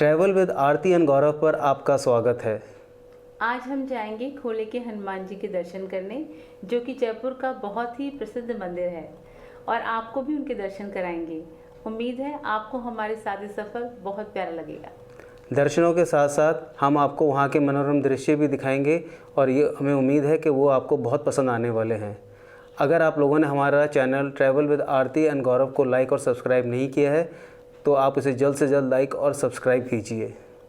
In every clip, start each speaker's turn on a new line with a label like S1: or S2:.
S1: Travel with Aarti and गौरव पर आपका स्वागत है।
S2: आज हम जाएंगे खोले के हनुमान जी के दर्शन करने, जो कि जयपुर का बहुत ही प्रसिद्ध मंदिर है, और आपको भी उनके दर्शन कराएंगे। उम्मीद है आपको हमारे साथ ये सफ़र बहुत प्यारा लगेगा।
S1: दर्शनों के साथ साथ हम आपको वहाँ के मनोरम दृश्य भी दिखाएंगे और ये हमें उम्मीद है कि वो आपको बहुत पसंद आने वाले हैं। अगर आप लोगों ने हमारा channel travel with Aarti and Gaurav को लाइक और सब्सक्राइब नहीं किया है तो आप इसे जल्द से जल्द लाइक और सब्सक्राइब कीजिए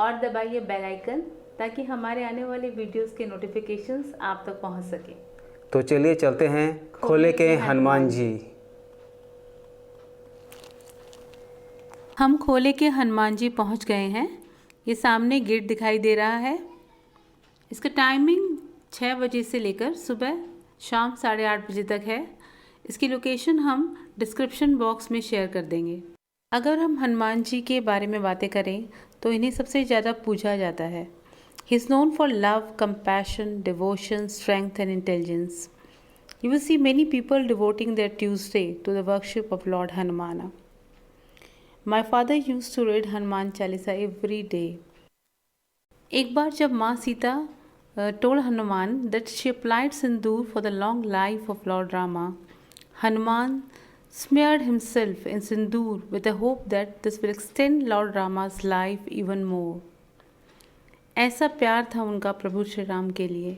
S2: और दबाइए बेल आइकन, ताकि हमारे आने वाले वीडियोस के नोटिफिकेशंस आप तक पहुंच सके।
S1: तो चलिए चलते हैं खोले के हनुमान जी।
S2: हम खोले के हनुमान जी पहुंच गए हैं। ये सामने गेट दिखाई दे रहा है। इसका टाइमिंग 6 बजे से लेकर सुबह शाम 8:30 बजे तक है। इसकी लोकेशन हम डिस्क्रिप्शन बॉक्स में शेयर कर देंगे। अगर हम हनुमान जी के बारे में बातें करें तो इन्हें सबसे ज़्यादा पूजा जाता है। He is known for love, compassion, devotion, strength and intelligence. You will see many people devoting their Tuesday to the worship of Lord Hanumana. My father used to read Hanuman Chalisa every day. एक बार जब माँ Sita told Hanuman that she applied sindoor for the long life of Lord Rama, Hanuman smeared himself in sindoor with the hope that this will extend Lord Rama's life even more. ऐसा प्यार था उनका प्रभु श्री राम के लिए।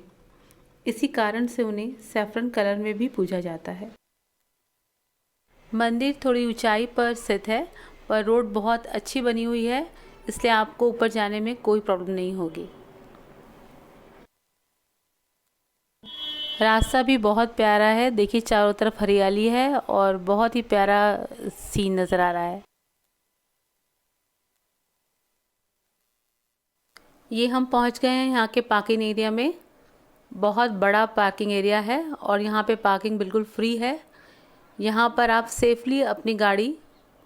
S2: इसी कारण से उन्हें सैफरन कलर में भी पूजा जाता है। मंदिर थोड़ी ऊंचाई पर स्थित है, पर रोड बहुत अच्छी बनी हुई है, इसलिए आपको ऊपर जाने में कोई प्रॉब्लम नहीं होगी। रास्ता भी बहुत प्यारा है। देखिए चारों तरफ हरियाली है और बहुत ही प्यारा सीन नज़र आ रहा है। ये हम पहुंच गए हैं यहाँ के पार्किंग एरिया में। बहुत बड़ा पार्किंग एरिया है और यहाँ पे पार्किंग बिल्कुल फ्री है। यहाँ पर आप सेफली अपनी गाड़ी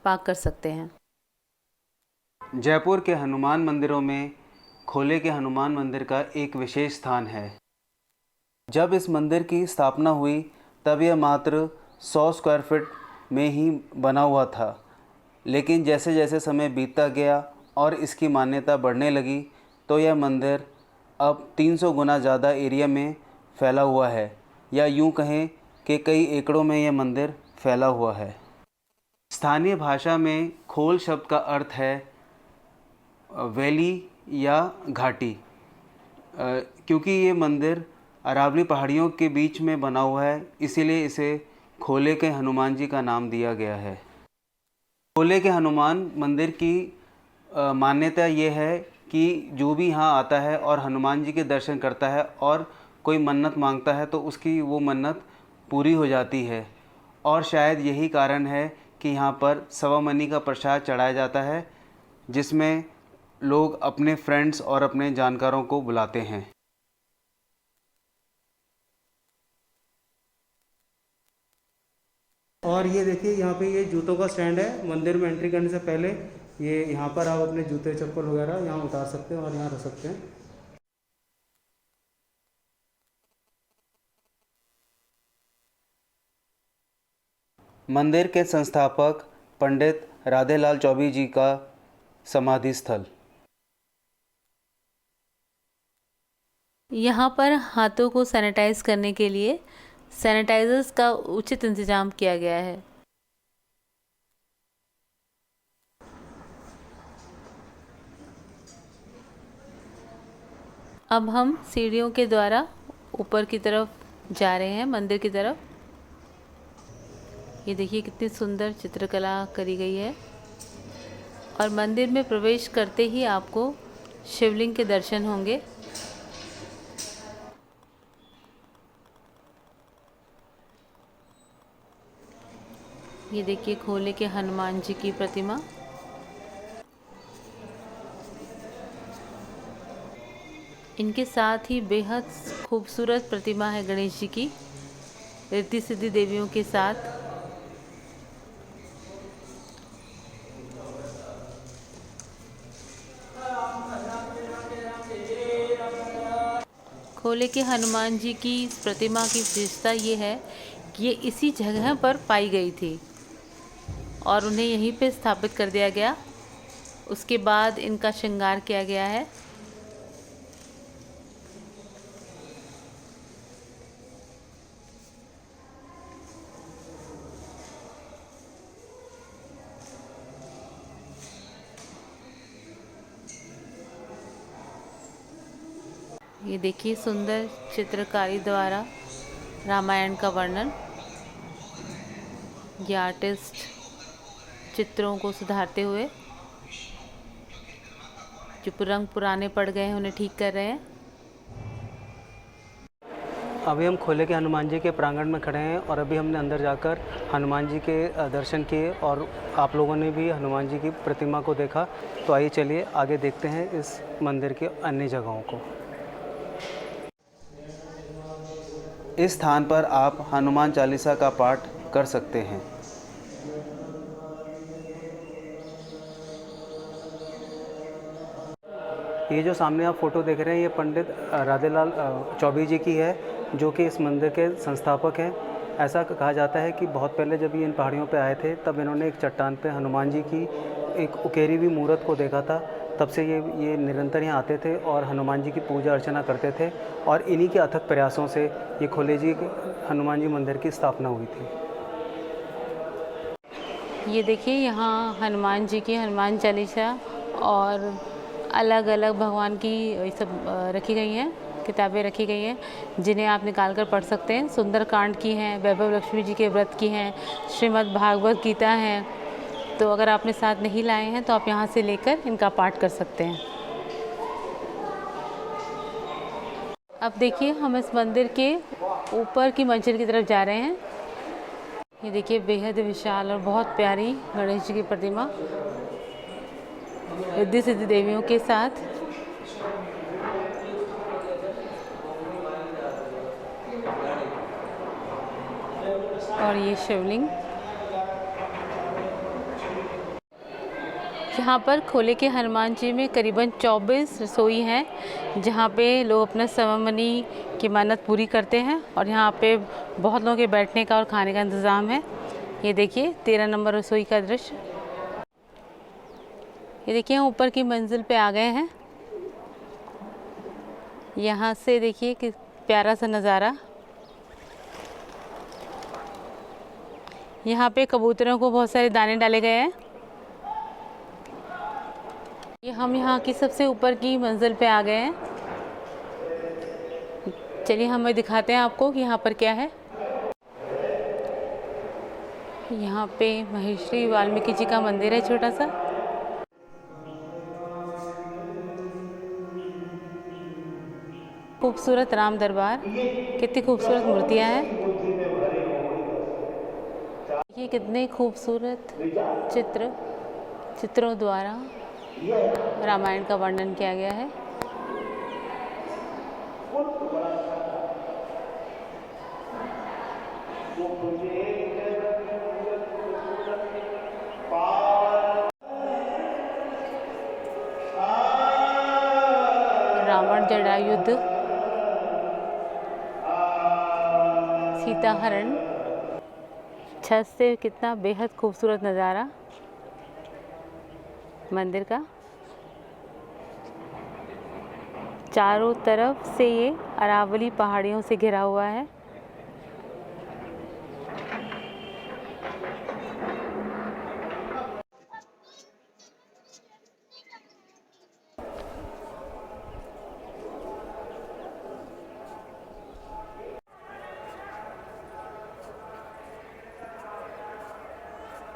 S2: पार्क कर सकते हैं।
S1: जयपुर के हनुमान मंदिरों में खोले के हनुमान मंदिर का एक विशेष स्थान है। जब इस मंदिर की स्थापना हुई तब यह मात्र 100 स्क्वायर फीट में ही बना हुआ था, लेकिन जैसे जैसे समय बीतता गया और इसकी मान्यता बढ़ने लगी तो यह मंदिर अब 300 गुना ज़्यादा एरिया में फैला हुआ है, या यूँ कहें कि कई एकड़ों में यह मंदिर फैला हुआ है। स्थानीय भाषा में खोल शब्द का अर्थ है वैली या घाटी। क्योंकि ये मंदिर अरावली पहाड़ियों के बीच में बना हुआ है, इसीलिए इसे खोले के हनुमान जी का नाम दिया गया है। खोले के हनुमान मंदिर की मान्यता ये है कि जो भी यहाँ आता है और हनुमान जी के दर्शन करता है और कोई मन्नत मांगता है तो उसकी वो मन्नत पूरी हो जाती है। और शायद यही कारण है कि यहाँ पर सवा मनी का प्रसाद चढ़ाया जाता है, जिसमें लोग अपने फ्रेंड्स और अपने जानकारों को बुलाते हैं। और ये देखिए यहाँ पे ये जूतों का स्टैंड है। मंदिर में एंट्री करने से पहले ये यहाँ पर आप अपने जूते चप्पल वगैरह यहाँ उतार सकते हैं और यहाँ रख सकते हैं। मंदिर के संस्थापक पंडित राधेलाल चौबे जी का समाधि स्थल।
S2: यहाँ पर हाथों को सैनिटाइज करने के लिए सैनिटाइजर्स का उचित इंतजाम किया गया है। अब हम सीढ़ियों के द्वारा ऊपर की तरफ जा रहे हैं, मंदिर की तरफ। ये देखिए कितनी सुंदर चित्रकला करी गई है। और मंदिर में प्रवेश करते ही आपको शिवलिंग के दर्शन होंगे। ये देखिए खोले के हनुमान जी की प्रतिमा। इनके साथ ही बेहद खूबसूरत प्रतिमा है गणेश जी की, रिद्धि सिद्धि देवियों के साथ। खोले के हनुमान जी की प्रतिमा की विशेषता ये है कि ये इसी जगह पर पाई गई थी और उन्हें यहीं पे स्थापित कर दिया गया। उसके बाद इनका श्रृंगार किया गया है। ये देखिए सुंदर चित्रकारी द्वारा रामायण का वर्णन। ये आर्टिस्ट चित्रों को सुधारते हुए, जो रंग पुराने पड़ गए हैं उन्हें ठीक कर रहे हैं।
S1: अभी हम खोले के हनुमान जी के प्रांगण में खड़े हैं और अभी हमने अंदर जाकर हनुमान जी के दर्शन किए और आप लोगों ने भी हनुमान जी की प्रतिमा को देखा। तो आइए चलिए आगे देखते हैं इस मंदिर के अन्य जगहों को। इस स्थान पर आप हनुमान चालीसा का पाठ कर सकते हैं। ये जो सामने आप फ़ोटो देख रहे हैं ये पंडित राधेलाल चौबे जी की है, जो कि इस मंदिर के संस्थापक हैं। ऐसा कहा जाता है कि बहुत पहले जब ये इन पहाड़ियों पे आए थे तब इन्होंने एक चट्टान पे हनुमान जी की एक उकेरी हुई मूर्त को देखा था। तब से ये निरंतर यहाँ आते थे और हनुमान जी की पूजा अर्चना करते थे और इन्हीं के अथक प्रयासों से ये खोले जी हनुमान जी मंदिर की स्थापना हुई थी।
S2: ये देखिए यहाँ हनुमान जी की हनुमान चालीसा और अलग अलग भगवान की ये सब रखी गई हैं, किताबें रखी गई हैं जिन्हें आप निकाल कर पढ़ सकते हैं। सुंदरकांड की हैं, वैभव लक्ष्मी जी के व्रत की हैं, श्रीमद् भागवत गीता हैं। तो अगर आपने साथ नहीं लाए हैं तो आप यहाँ से लेकर इनका पाठ कर सकते हैं। अब देखिए हम इस मंदिर के ऊपर की मंजिल की तरफ जा रहे हैं। ये देखिए बेहद विशाल और बहुत प्यारी गणेश जी की प्रतिमा रिद्धि सिद्धि देवियों के साथ। और ये शिवलिंग। यहाँ पर खोले के हनुमान जी में करीबन 24 रसोई हैं जहाँ पे लोग अपना सममनी की मन्नत पूरी करते हैं और यहाँ पे बहुत लोगों के बैठने का और खाने का इंतज़ाम है। ये देखिए 13 नंबर रसोई का दृश्य। ये देखिए हम ऊपर की मंजिल पे आ गए हैं। यहाँ से देखिए कि प्यारा सा नज़ारा। यहाँ पे कबूतरों को बहुत सारे दाने डाले गए हैं। ये हम यहाँ की सबसे ऊपर की मंजिल पे आ गए हैं। चलिए हमें दिखाते हैं आपको कि यहाँ पर क्या है। यहाँ पे महर्षि वाल्मीकि जी का मंदिर है छोटा सा। खूबसूरत राम दरबार, कितनी खूबसूरत मूर्तियाँ हैं। ये कितने खूबसूरत चित्रों द्वारा रामायण का वर्णन किया गया है। रावण जटायुद्ध, सीता हरण। छत से कितना बेहद खूबसूरत नज़ारा मंदिर का। चारों तरफ से ये अरावली पहाड़ियों से घिरा हुआ है।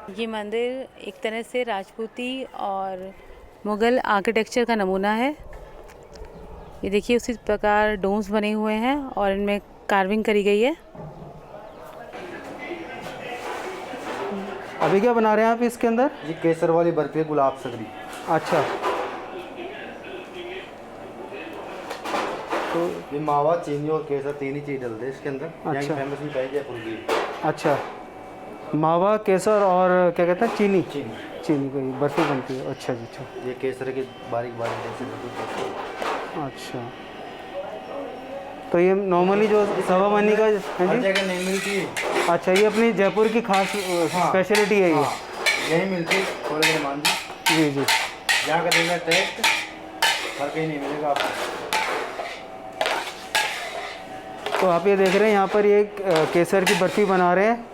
S2: ये मंदिर एक तरह से राजपूती और मुग़ल आर्किटेक्चर का नमूना है। ये देखिए उसी प्रकार डोम्स बने हुए हैं और इनमें कार्विंग करी गई है।
S1: अभी क्या बना रहे हैं आप इसके अंदर?
S3: ये केसर वाली बर्फी है, गुलाब सकरी।
S1: अच्छा,
S3: तो ये मावा, चीनी और केसर तीन ही चीज़ डलते हैं इसके अंदर।
S1: अच्छा।
S3: फेमस मिठाई है जयपुर की।
S1: अच्छा, मावा, केसर और क्या कहते हैं, चीनी
S3: चीनी
S1: की बर्फ़ी बनती है। अच्छा जी, अच्छा।
S3: ये केसर की बारीक बारीक जैसे।
S1: अच्छा, तो ये नॉर्मली जो सवा मनी का है जी?
S3: नहीं मिलती।
S1: अच्छा, ये अपनी जयपुर की खास स्पेशलिटी है ये।
S3: यही मिलती है खोले हनुमान जी।
S1: जी जी।
S3: यहाँ का देंगे टेस्ट, हर कहीं नहीं मिलेगा आपको।
S1: तो आप ये देख रहे हैं यहाँ पर ये केसर की बर्फ़ी बना रहे हैं,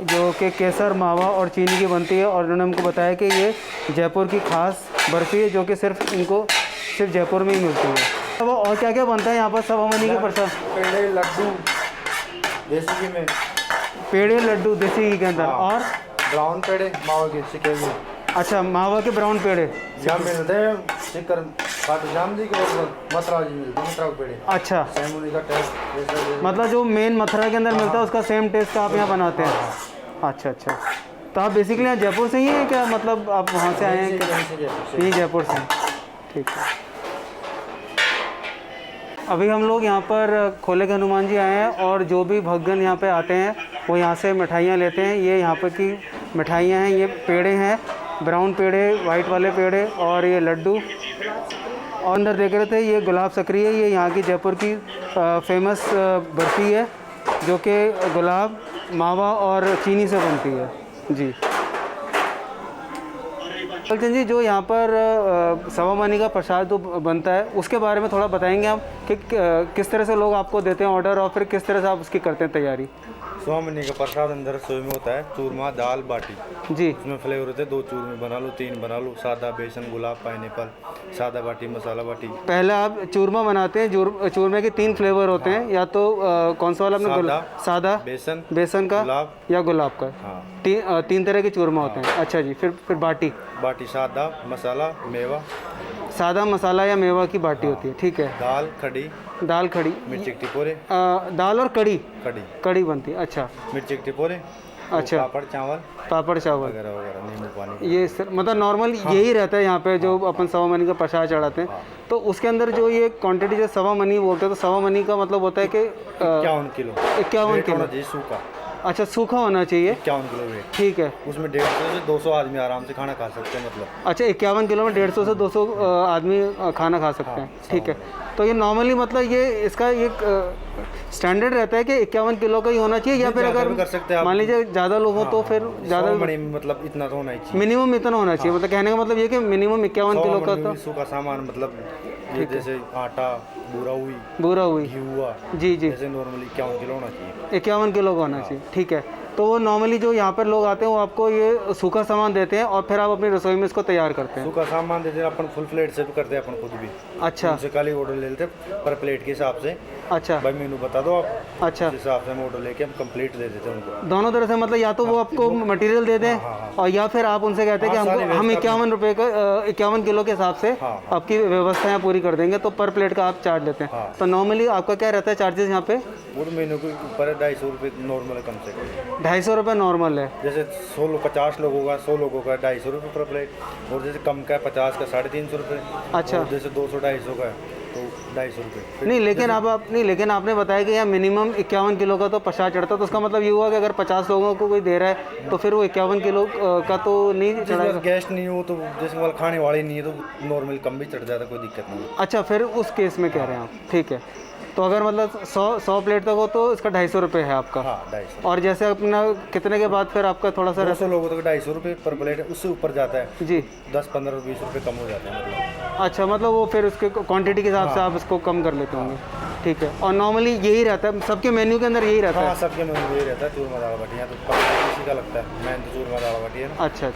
S1: जो कि केसर, मावा और चीनी की बनती है। और उन्होंने हमको बताया कि ये जयपुर की ख़ास बर्फ़ी है, जो कि सिर्फ जयपुर में ही मिलती है। अब और क्या क्या बनता है यहाँ पर सवामनी के प्रसाद?
S3: पेड़े, लड्डू देसी घी में,
S1: पेड़े लड्डू देसी घी के अंदर, और
S3: ब्राउन पेड़े मावा के सिके हुए।
S1: अच्छा, मावा के ब्राउन पेड़े
S3: यहाँ मिलते हैं। शिकर खाटू श्याम जी के मथुरा जी मिलते हैं, मथुरा के पेड़े।
S1: अच्छा,
S3: सेम उन्हीं का टेस्ट
S1: मतलब जो मेन मथुरा के अंदर मिलता है उसका सेम टेस्ट आप यहाँ बनाते हैं। अच्छा अच्छा, तो आप बेसिकली यहाँ जयपुर से ही हैं क्या? मतलब आप वहाँ से आए हैं क्या? यही जयपुर से, ठीक है। अभी हम लोग यहाँ पर खोले के हनुमान जी आए हैं, और जो भी भक्तगण यहाँ पे आते हैं वो यहाँ से मिठाइयाँ लेते हैं। ये यहाँ पर की मिठाइयाँ हैं, ये पेड़े हैं, ब्राउन पेड़े, वाइट वाले पेड़े, और ये लड्डू। और अंदर देख रहे थे ये गुलाब सकरी है, ये यहाँ की जयपुर की फेमस बर्फ़ी है, जो कि गुलाब, मावा और चीनी से बनती है जी। चंद जी, जो यहाँ पर सवामनी का प्रसाद जो बनता है उसके बारे में थोड़ा बताएंगे आप कि किस तरह से लोग आपको देते हैं ऑर्डर, और फिर किस तरह से आप उसकी करते हैं तैयारी?
S3: सवामनी का प्रसाद अंदर रसोई में होता है चूरमा, दाल, बाटी
S1: जी।
S3: उसमें फ्लेवर होते हैं। 2 चूरमे बना लो, 3 बना लो, सादा, बेसन, गुलाब, पाइनएप्पल, सादा बाटी, मसाला बाटी।
S1: पहले आप चूरमा बनाते हैं, चूरमे के 3 फ्लेवर होते हैं, या तो कौन सा वाला आपने? सादा, बेसन का,
S3: गुलाब
S1: या गुलाब का।
S3: हाँ,
S1: 3 तरह के चूरमा होते हैं। अच्छा जी, फिर बाटी
S3: सादा, मसाला, मेवा।
S1: सादा, मसाला या मेवा की बाटी होती है, ठीक है। दाल खड़ी,
S3: मिर्ची के टिपोरे,
S1: दाल और कड़ी
S3: कड़ी
S1: बनती है। अच्छा,
S3: मिर्ची के टिपोरे,
S1: अच्छा, पापड़ चावल
S3: वगैरह वगैरह, नींबू पानी।
S1: ये मतलब नॉर्मल यही रहता है यहाँ पे जो अपन सवामनी का प्रसाद चढ़ाते हैं। तो उसके अंदर जो ये क्वांटिटी जो सवामनी बोलते हैं, तो सवामनी का मतलब होता है कि
S3: 51 किलो।
S1: 51 किलो
S3: सूखा।
S1: अच्छा, सूखा होना चाहिए।
S3: 51 किलो वेट,
S1: ठीक है।
S3: उसमें 150 से 200 आदमी आराम से खाना खा सकते हैं। मतलब
S1: अच्छा, 51 किलो में 150 से 200 आदमी खाना खा सकते हैं, ठीक है। तो ये नॉर्मली मतलब ये इसका एक स्टैंडर्ड रहता है कि 51 किलो का ही होना चाहिए, या फिर अगर
S3: कर सकते हैं
S1: मान लीजिए ज़्यादा लोग हों तो फिर ज़्यादा,
S3: मतलब इतना तो होना ही चाहिए,
S1: मिनिमम इतना होना चाहिए। मतलब कहने का मतलब ये कि मिनिमम 51 किलो का। तो
S3: सूखा सामान मतलब ये जैसे आटा, बूरा हुई, घी हुआ,
S1: जी,
S3: जैसे नॉर्मली 51 किलो होना चाहिए।
S1: 51 किलो का होना चाहिए, ठीक है। तो वो नॉर्मली जो यहाँ पर लोग आते हैं वो आपको ये सूखा सामान देते हैं, और फिर आप अपनी रसोई में इसको तैयार करते हैं।
S3: सूखा सामान देते हैं अपन, फुल प्लेट से भी करते हैं अपन खुद भी।
S1: अच्छा,
S3: उनसे खाली ऑर्डर ले लेते हैं पर प्लेट के हिसाब से।
S1: अच्छा
S3: भाई मेनू बता दो आप,
S1: अच्छा,
S3: उस हिसाब से हम ऑर्डर लेके हम कंप्लीट दे देते हैं उनको।
S1: दोनों तरह से, मतलब या तो वो आपको मटेरियल दे दें, और या फिर आप उनसे कहते हैं कि हम 51 रुपये का 51 किलो के हिसाब से आपकी व्यवस्थाएं पूरी कर देंगे, तो पर प्लेट का आप चार्ज लेते हैं। तो नॉर्मली आपका क्या रहता है चार्जेस यहाँ पे?
S3: वो मेनू के ऊपर है, 250 रुपये नॉर्मल है, कम से कम
S1: 250 रुपये नॉर्मल है।
S3: जैसे 50 लोगों का 100 लोगों का 250 रुपये पर प्लेट, और जैसे कम का है 50 का 350 रुपये।
S1: अच्छा,
S3: जैसे 200-250 का है तो 250 रुपये।
S1: नहीं, लेकिन आपने बताया कि यहाँ मिनिमम 51 किलो का तो प्रसाद चढ़ता है, तो उसका मतलब ये हुआ कि अगर 50 लोगों को कोई दे रहा है तो फिर वो 51 किलो का तो नहीं चढ़ाएगा।
S3: गेस्ट नहीं हो तो, जैसे वाला खाने वाले नहीं है तो नॉर्मल कम भी चढ़ जाता, कोई दिक्कत नहीं है।
S1: अच्छा, फिर उस केस में कह रहे हैं आप, ठीक है। तो अगर मतलब 100 प्लेट तक हो तो इसका 250 रुपये है आपका।
S3: हाँ, 250।
S1: और जैसे अपना कितने के बाद फिर आपका थोड़ा सा
S3: 200 लोगों तक 250 रुपये पर प्लेट है, उससे ऊपर जाता है
S1: जी
S3: 10-15-20 रुपये कम हो जाते हैं मतलब।
S1: अच्छा, मतलब वो फिर उसके क्वांटिटी के हिसाब से आप इसको कम कर लेते होंगे, ठीक है। और नॉर्मली यही रहता है सबके मेन्यू के अंदर, यही रहता है?
S3: हाँ, सबके मेन्यू यही रहता है, चूरमा दाल बाटी। यहाँ तो किसी का लगता है मैन तो चूरमा दाल बाटी है ना।
S1: अच्छा,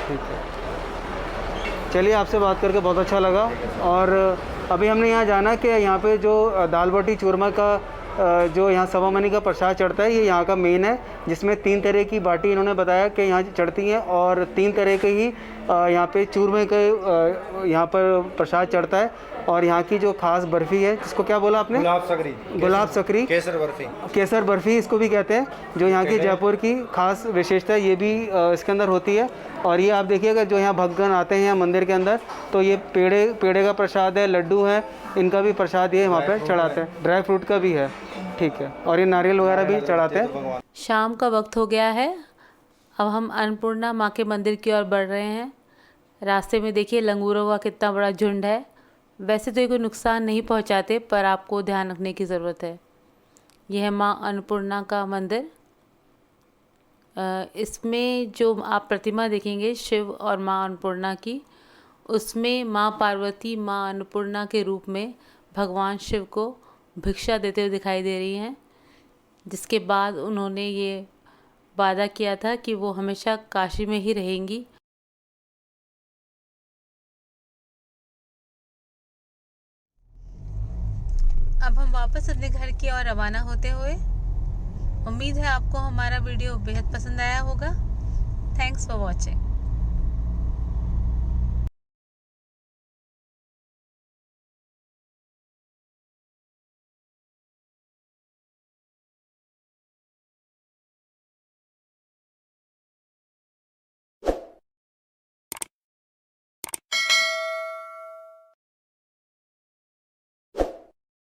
S1: ठीक है। चलिए, आपसे बात करके बहुत अच्छा लगा। और अभी हमने यहाँ जाना कि यहाँ पे जो दाल बाटी चूरमा का जो यहाँ सवामनी का प्रसाद चढ़ता है, ये यहाँ का मेन है, जिसमें 3 तरह की बाटी इन्होंने बताया कि यहाँ चढ़ती हैं, और 3 तरह के ही यहाँ पे चूरमे के यहाँ पर प्रसाद चढ़ता है। और यहाँ की जो खास बर्फ़ी है, जिसको क्या बोला आपने? गुलाब सकरी, केसर बर्फ़ी इसको भी कहते हैं, जो यहाँ की जयपुर की खास विशेषता है, ये भी इसके अंदर होती है। और ये आप देखिएगा जो यहाँ भक्तगण आते हैं मंदिर के अंदर, तो ये पेड़े का प्रसाद है, लड्डू है, इनका भी प्रसाद ये वहाँ पर चढ़ाते हैं, ड्राई फ्रूट का भी है, ठीक है। और ये नारियल वगैरह भी चढ़ाते हैं।
S2: शाम का वक्त हो गया है, अब हम अन्नपूर्णा माँ के मंदिर की ओर बढ़ रहे हैं। रास्ते में देखिए लंगूरों का कितना बड़ा झुंड है। वैसे तो ये कोई नुकसान नहीं पहुंचाते, पर आपको ध्यान रखने की ज़रूरत है। यह है माँ अन्नपूर्णा का मंदिर। इसमें जो आप प्रतिमा देखेंगे शिव और माँ अन्नपूर्णा की, उसमें माँ पार्वती माँ अन्नपूर्णा के रूप में भगवान शिव को भिक्षा देते हुए दिखाई दे रही हैं, जिसके बाद उन्होंने ये वादा किया था कि वो हमेशा काशी में ही रहेंगी। अब हम वापस अपने घर की ओर रवाना होते हुए, उम्मीद है आपको हमारा वीडियो बेहद पसंद आया होगा। Thanks for watching.